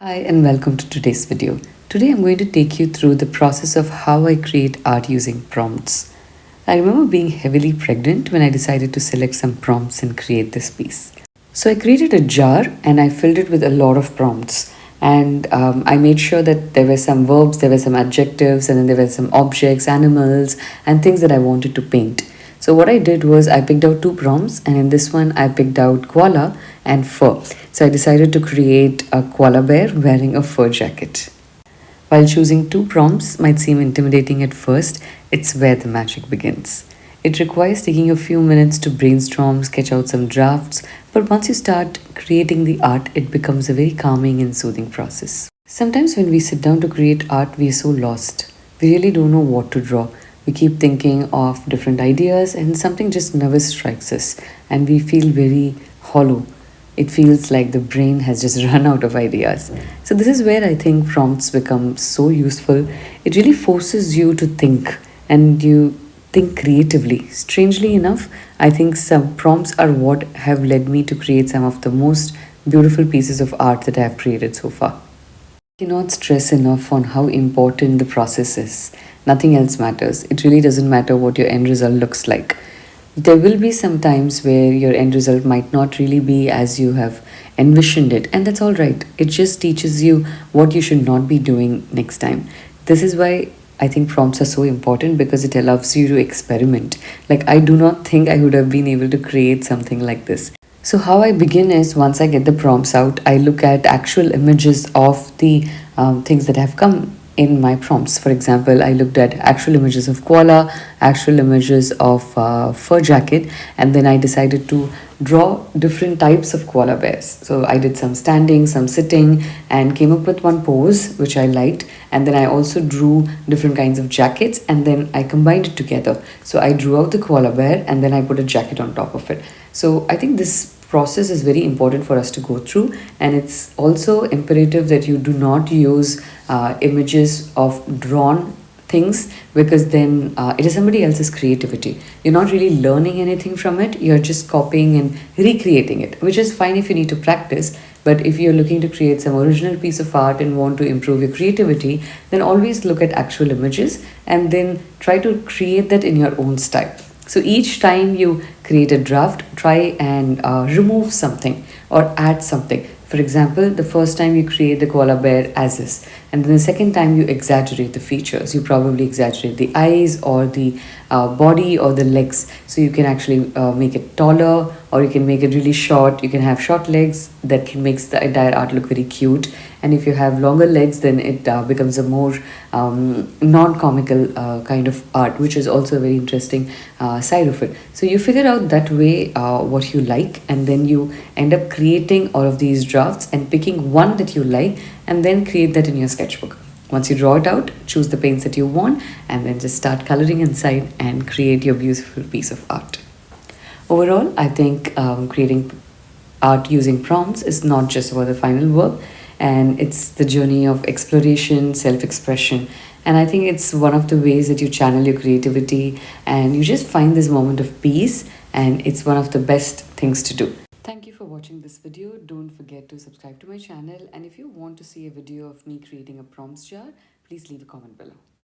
Hi and welcome to today's video. Today I'm going to take you through the process of how I create art using prompts. I remember being heavily pregnant when I decided to select some prompts and create this piece. So I created a jar and I filled it with a lot of prompts. And I made sure that there were some verbs, there were some adjectives, and then there were some objects, animals, and things that I wanted to paint. So what I did was I picked out two prompts, and in this one I picked out koala and fur. So I decided to create a koala bear wearing a fur jacket. While choosing two prompts might seem intimidating at first, it's where the magic begins. It requires taking a few minutes to brainstorm, sketch out some drafts, but once you start creating the art, it becomes a very calming and soothing process. Sometimes when we sit down to create art, we are so lost. We really don't know what to draw. We keep thinking of different ideas, and something just never strikes us, and we feel very hollow. It feels like the brain has just run out of ideas. So, this is where I think prompts become so useful. It really forces you to think and you think creatively. Strangely enough, I think some prompts are what have led me to create some of the most beautiful pieces of art that I have created so far. Cannot stress enough on how important the process is. Nothing else matters. It really doesn't matter what your end result looks like. There will be some times where your end result might not really be as you have envisioned it, and that's all right. It just teaches you what you should not be doing next time. This is why I think prompts are so important because it allows you to experiment. Like, I do not think I would have been able to create something like this. So, how I begin is once I get the prompts out, I look at actual images of the things that have come in my prompts. For example, I looked at actual images of koala, actual images of fur jacket, and then I decided to draw different types of koala bears. So I did some standing, some sitting, and came up with one pose which I liked. And then I also drew different kinds of jackets, and then I combined it together. So I drew out the koala bear, and then I put a jacket on top of it. So I think this process is very important for us to go through, and it's also imperative that you do not use images of drawn things, because then it is somebody else's creativity. You're not really learning anything from it, you're just copying and recreating it, which is fine if you need to practice. But if you're looking to create some original piece of art and want to improve your creativity, then always look at actual images and then try to create that in your own style. So each time you create a draft, try and remove something or add something. For example, the first time you create the koala bear as is, and then the second time you exaggerate the features. You probably exaggerate the eyes or the body or the legs. So you can actually make it taller, or you can make it really short. You can have short legs that makes the entire art look very cute. And if you have longer legs, then it becomes a more non-comical kind of art, which is also a very interesting side of it. So you figure out that way what you like, and then you end up creating all of these drafts and picking one that you like, and then create that in your sketchbook. Once you draw it out, choose the paints that you want, and then just start coloring inside and create your beautiful piece of art. Overall, I think creating art using prompts is not just about the final work, and it's the journey of exploration, self expression. And I think it's one of the ways that you channel your creativity and you just find this moment of peace, and it's one of the best things to do. Thank you for watching this video. Don't forget to subscribe to my channel, and if you want to see a video of me creating a prompts jar, please leave a comment below.